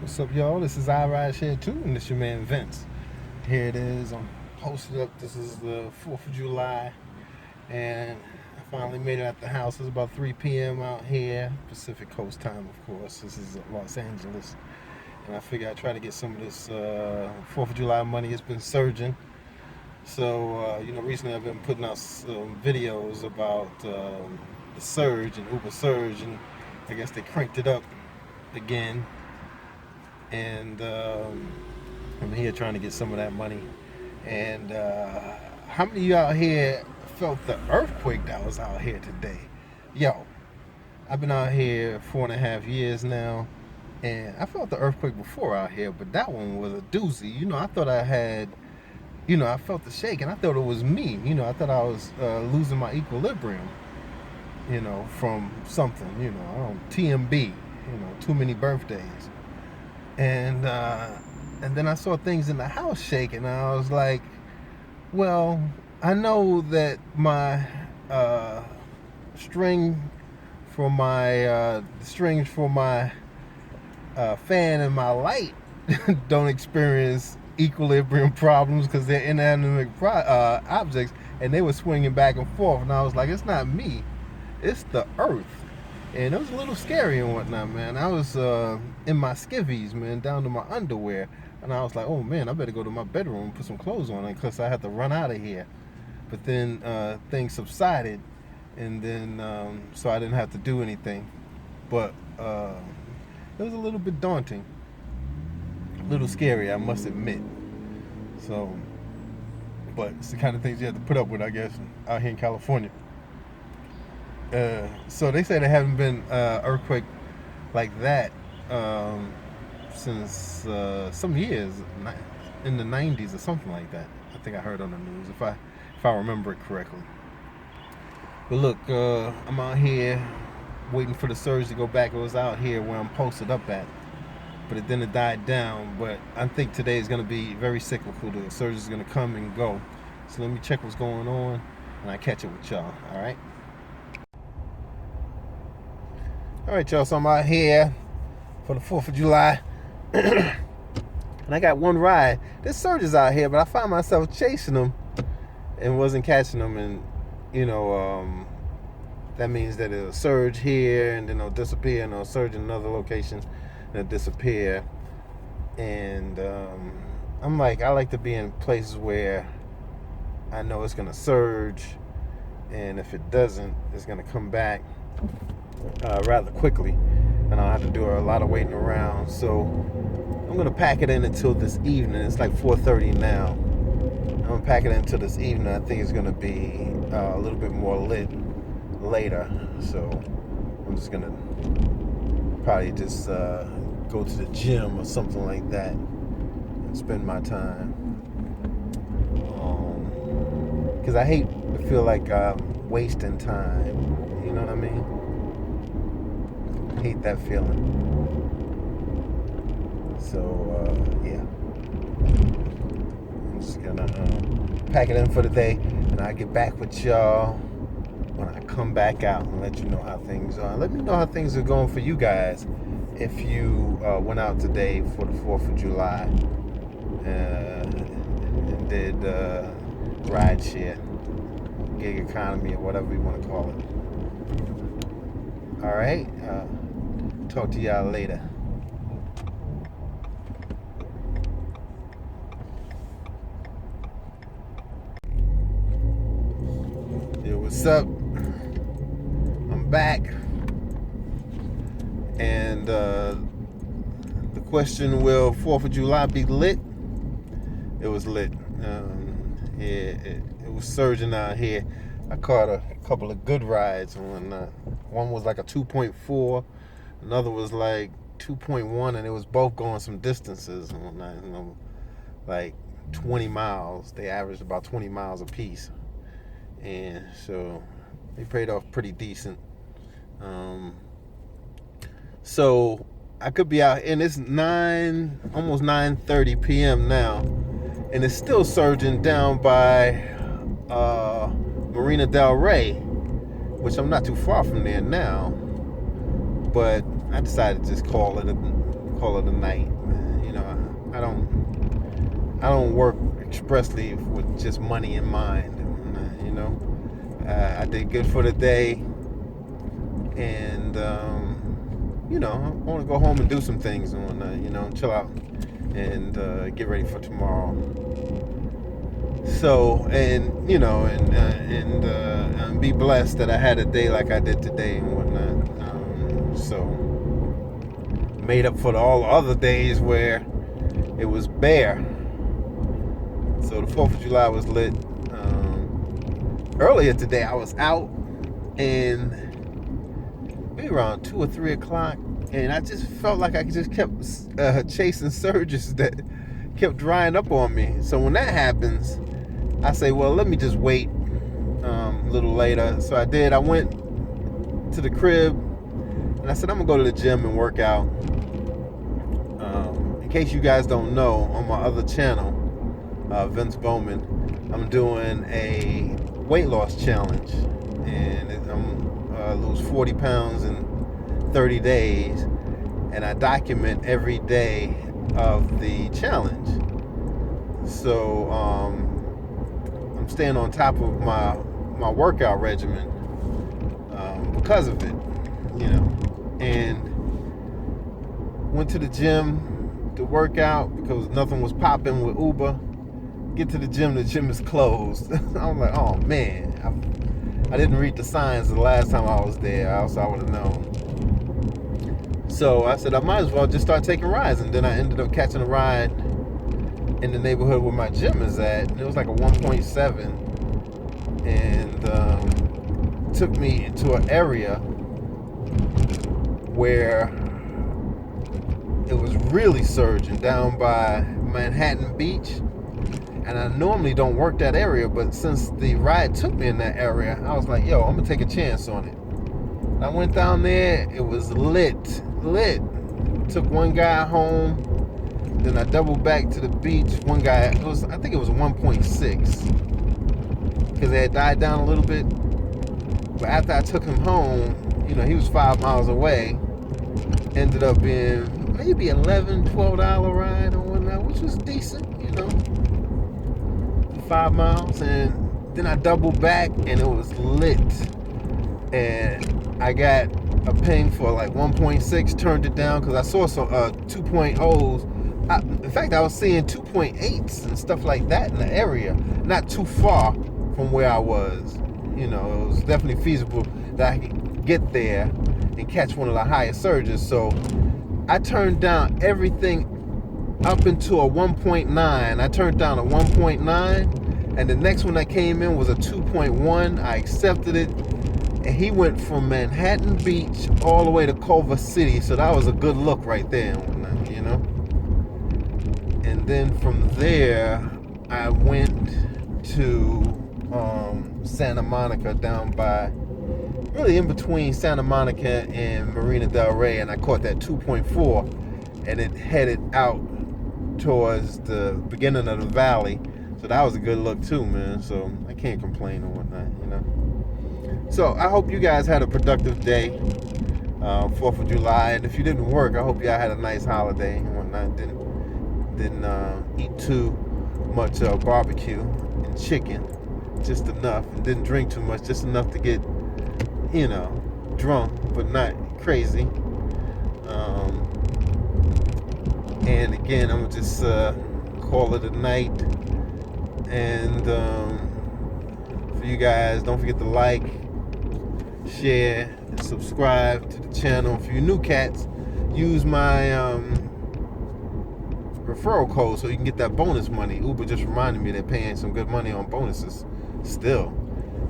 What's up, y'all? This is I Ride Share too, and this your man Vince. Here it is. I'm posted up. This is the 4th of July, and I finally made it at the house. It's about 3 p.m. out here, Pacific Coast time, of course. This is Los Angeles, and I figure I'd try to get some of this 4th of July money. It's been surging. So, recently I've been putting out some videos about the surge and Uber surge, and I guess they cranked it up again. And I'm here trying to get some of that money. And how many of you out here felt the earthquake that was out here today? Yo, I've been out here 4.5 years now, and I felt the earthquake before out here, but that one was a doozy. I thought I had, I felt the shake, and I thought it was me. I thought I was losing my equilibrium, from something, TMB, too many birthdays. And then I saw things in the house shaking, and I was like, well, I know that my string for my strings for my fan and my light don't experience equilibrium problems because they're inanimate objects, and they were swinging back and forth, and I was like, it's not me, it's the earth. And it was a little scary and whatnot, man. I was in my skivvies, man, down to my underwear. And I was like, oh, man, I better go to my bedroom and put some clothes on because I had to run out of here. But then things subsided, and then so I didn't have to do anything. But it was a little bit daunting. A little scary, I must admit. So, but it's the kind of things you have to put up with, I guess, out here in California. So they say there haven't been earthquake like that since some years in the 90s or something like that. I think I heard on the news if I remember it correctly. But look, I'm out here waiting for the surge to go back. It was out here where I'm posted up at, but then it died down. But I think today is going to be very cyclical. The surge is going to come and go. So let me check what's going on, and I catch it with y'all. All right. All right, y'all, so I'm out here for the 4th of July, and I got one ride. There's surges out here, but I found myself chasing them and wasn't catching them, and, that means that it'll surge here, and then it'll disappear, and it'll surge in another location, and it'll disappear, and I'm like, I like to be in places where I know it's going to surge, and if it doesn't, it's going to come back rather quickly, and I'll have to do a lot of waiting around. So I'm gonna pack it in until this evening. It's like 4:30 now. I'm gonna pack it in until this evening. I think it's gonna be a little bit more lit later. So I'm just gonna probably just go to the gym or something like that and spend my time. Because I hate to feel like I'm wasting time. You know what I mean? Hate that feeling. So yeah, I'm just gonna pack it in for the day, and I'll get back with y'all when I come back out and let you know how things are. Let me know how things are going for you guys if you went out today for the 4th of July and did ride share, gig economy, or whatever you want to call it. All right. Talk to y'all later. Yo, what's up? I'm back. And the question, will 4th of July be lit? It was lit. It was surging out here. I caught a couple of good rides and whatnot. One was like a 2.4. Another was like 2.1, and it was both going some distances and whatnot, like 20 miles. They averaged about 20 miles a piece. And so they paid off pretty decent. So I could be out, and it's almost 9:30 p.m. now, and it's still surging down by Marina Del Rey, which I'm not too far from there now. But I decided to just call call it a night. You know, I don't work expressly with just money in mind. You know, I did good for the day, and you know, I want to go home and do some things. You know, chill out and get ready for tomorrow. So, and you know, and be blessed that I had a day like I did today and whatnot. So, made up for all the other days where it was bare. So the 4th of July was lit. Earlier today, I was out and maybe around 2 or 3 o'clock, and I just felt like I just kept chasing surges that kept drying up on me. So when that happens, I say, well, let me just wait a little later. So I did. I went to the crib and I said, I'm gonna go to the gym and work out. In case you guys don't know, on my other channel, Vince Bowman, I'm doing a weight loss challenge, and I'm lose 40 pounds in 30 days, and I document every day of the challenge. So I'm staying on top of my workout regimen because of it, you know. And went to the gym to work out because nothing was popping with Uber. Get to the gym is closed. I'm like, oh man, I didn't read the signs the last time I was there, else I would have known. So I said I might as well just start taking rides, and then I ended up catching a ride in the neighborhood where my gym is at, and it was like a 1.7, and took me into an area where it was really surging down by Manhattan Beach. And I normally don't work that area, but since the ride took me in that area, I was like, yo, I'm gonna take a chance on it. And I went down there, it was lit. Took one guy home, then I doubled back to the beach. One guy, I think it was 1.6, because it had died down a little bit. But after I took him home, you know, he was 5 miles away. Ended up being maybe $11, $12 ride or whatnot, which was decent, you know. 5 miles, and then I doubled back and it was lit, and I got a ping for like 1.6, turned it down because I saw some 2.0s. In fact, I was seeing 2.8s and stuff like that in the area, not too far from where I was. You know, it was definitely feasible that I could get there and catch one of the highest surges. So I turned down everything up into a 1.9. I turned down a 1.9, and the next one that came in was a 2.1. I accepted it, and he went from Manhattan Beach all the way to Culver City, so that was a good look right there, you know. And then from there, I went to Santa Monica, down by, really in between Santa Monica and Marina Del Rey, and I caught that 2.4, and it headed out towards the beginning of the valley. So that was a good look too, man. So I can't complain or whatnot, you know. So I hope you guys had a productive day, 4th of July. And if you didn't work, I hope y'all had a nice holiday and whatnot. Didn't eat too much barbecue and chicken, just enough. And didn't drink too much, just enough to get, you know, drunk, but not crazy. And again, I'm gonna just call it a night. And for you guys, don't forget to like, share, and subscribe to the channel. For you new cats, use my referral code so you can get that bonus money. Uber just reminded me they're paying some good money on bonuses still.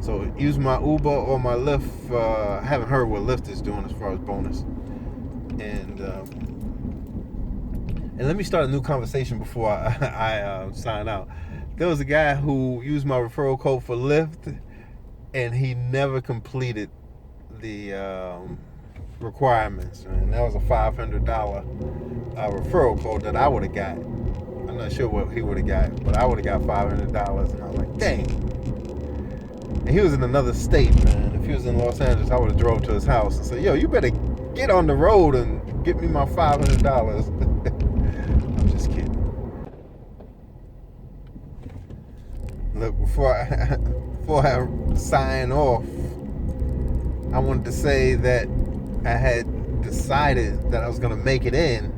So use my Uber or my Lyft. I haven't heard what Lyft is doing as far as bonus. And let me start a new conversation before I sign out. There was a guy who used my referral code for Lyft, and he never completed the requirements. And that was a $500 referral code that I would have got. I'm not sure what he would have got, but I would have got $500. And I was like, dang. And he was in another state, man. If he was in Los Angeles, I would have drove to his house and said, yo, you better get on the road and get me my $500. I'm just kidding. Look, before I sign off, I wanted to say that I had decided that I was going to make it in.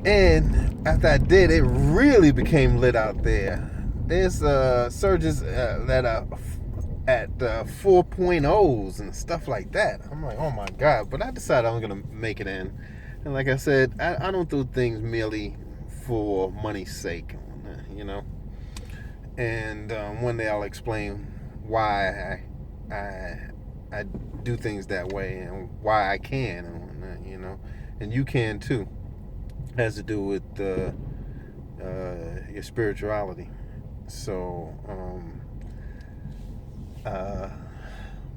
And after I did, it really became lit out there. There's surges that are at 4.0s and stuff like that. I'm like, oh my God. But I decided I'm going to make it in. And like I said, I don't do things merely for money's sake, you know. And one day I'll explain why I do things that way and why I can and whatnot, you know. And you can too. It has to do with your spirituality. So,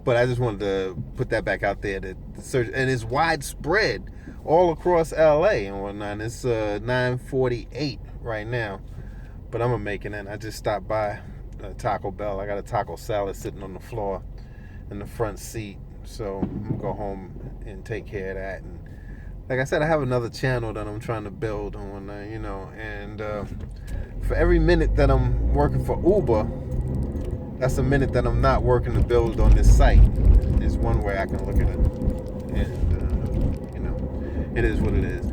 but I just wanted to put that back out there, that the search, and it's widespread all across LA and whatnot. It's 9:48 right now, but I'm gonna make it in. I just stopped by Taco Bell. I got a taco salad sitting on the floor in the front seat, so I'm gonna go home and take care of that. And like I said, I have another channel that I'm trying to build on whatnot, you know, and for every minute that I'm working for Uber, that's a minute that I'm not working to build on this site. Is one way I can look at it. And, you know, it is what it is.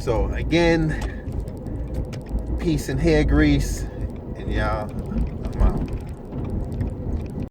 So, again, peace and hair grease. And y'all